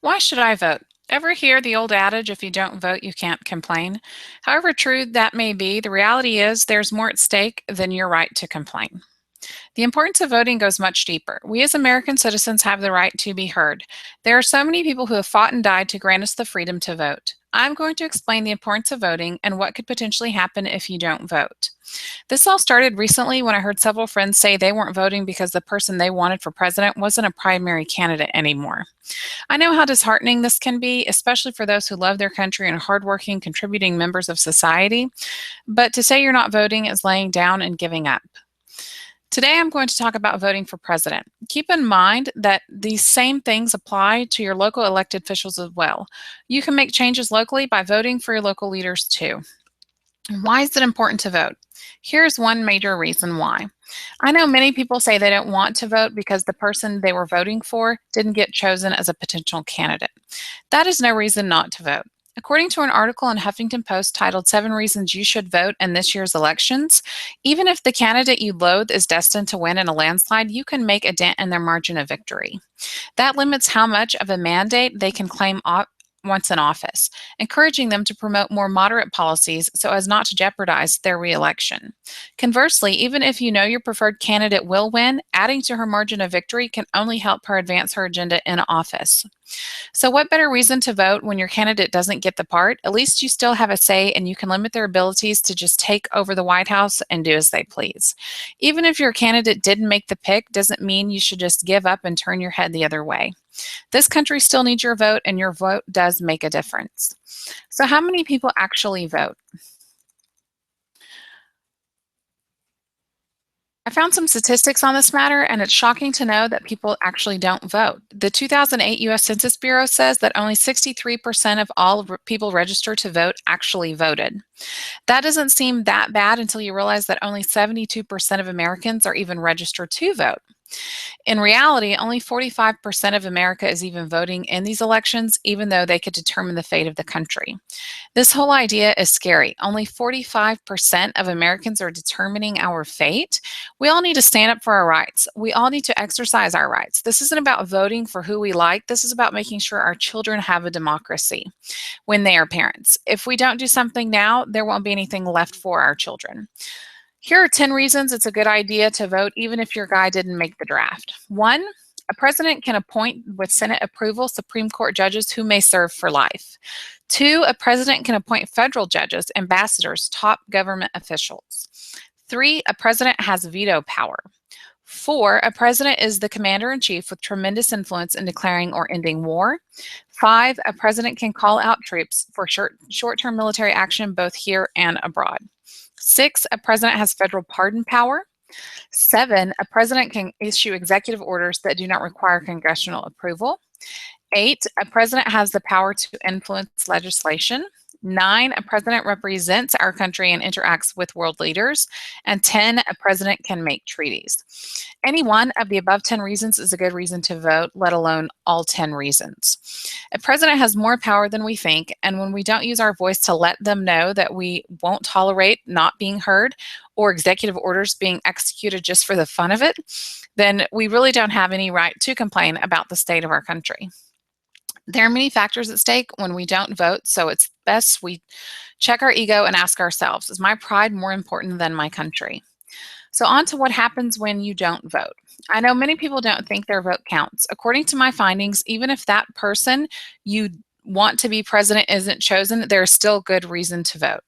Why should I vote? Ever hear the old adage, if you don't vote, you can't complain? However true that may be, the reality is there's more at stake than your right to complain. The importance of voting goes much deeper. We as American citizens have the right to be heard. There are so many people who have fought and died to grant us the freedom to vote. I'm going to explain the importance of voting and what could potentially happen if you don't vote. This all started recently when I heard several friends say they weren't voting because the person they wanted for president wasn't a primary candidate anymore. I know how disheartening this can be, especially for those who love their country and are hardworking, contributing members of society. But to say you're not voting is laying down and giving up. Today, I'm going to talk about voting for president. Keep in mind that these same things apply to your local elected officials as well. You can make changes locally by voting for your local leaders too. Why is it important to vote? Here's one major reason why. I know many people say they don't want to vote because the person they were voting for didn't get chosen as a potential candidate. That is no reason not to vote. According to an article in Huffington Post titled 7 Reasons You Should Vote in This Year's Elections, even if the candidate you loathe is destined to win in a landslide, you can make a dent in their margin of victory. That limits how much of a mandate they can claim once in office, encouraging them to promote more moderate policies so as not to jeopardize their reelection. Conversely, even if you know your preferred candidate will win, adding to her margin of victory can only help her advance her agenda in office. So, what better reason to vote when your candidate doesn't get the part? At least you still have a say and you can limit their abilities to just take over the White House and do as they please. Even if your candidate didn't make the pick, doesn't mean you should just give up and turn your head the other way. This country still needs your vote, and your vote does make a difference. So, how many people actually vote? I found some statistics on this matter, and it's shocking to know that people actually don't vote. The 2008 US Census Bureau says that only 63% of all people registered to vote actually voted. That doesn't seem that bad until you realize that only 72% of Americans are even registered to vote. In reality, only 45% of America is even voting in these elections, even though they could determine the fate of the country. This whole idea is scary. Only 45% of Americans are determining our fate. We all need to stand up for our rights. We all need to exercise our rights. This isn't about voting for who we like. This is about making sure our children have a democracy when they are parents. If we don't do something now, there won't be anything left for our children. Here are 10 reasons it's a good idea to vote even if your guy didn't make the draft. One, a president can appoint with Senate approval Supreme Court judges who may serve for life. Two, a president can appoint federal judges, ambassadors, top government officials. Three, a president has veto power. Four, a president is the commander in chief with tremendous influence in declaring or ending war. Five, a president can call out troops for short-term military action both here and abroad. Six, a president has federal pardon power. Seven, a president can issue executive orders that do not require congressional approval. Eight, a president has the power to influence legislation. Nine, a president represents our country and interacts with world leaders. And 10, a president can make treaties. Any one of the above 10 reasons is a good reason to vote, let alone all 10 reasons. A president has more power than we think, and when we don't use our voice to let them know that we won't tolerate not being heard or executive orders being executed just for the fun of it, then we really don't have any right to complain about the state of our country. There are many factors at stake when we don't vote, so it's best we check our ego and ask ourselves, is my pride more important than my country? So, on to what happens when you don't vote. I know many people don't think their vote counts. According to my findings, even if that person you want to be president isn't chosen, there's still good reason to vote.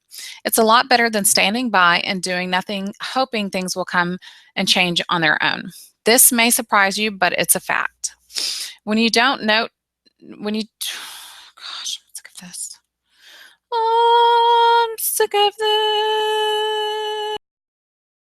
It's a lot better than standing by and doing nothing, hoping things will come and change on their own. This may surprise you, but it's a fact. When you don't note, when you, gosh, I'm sick of this. Oh, I'm sick of this.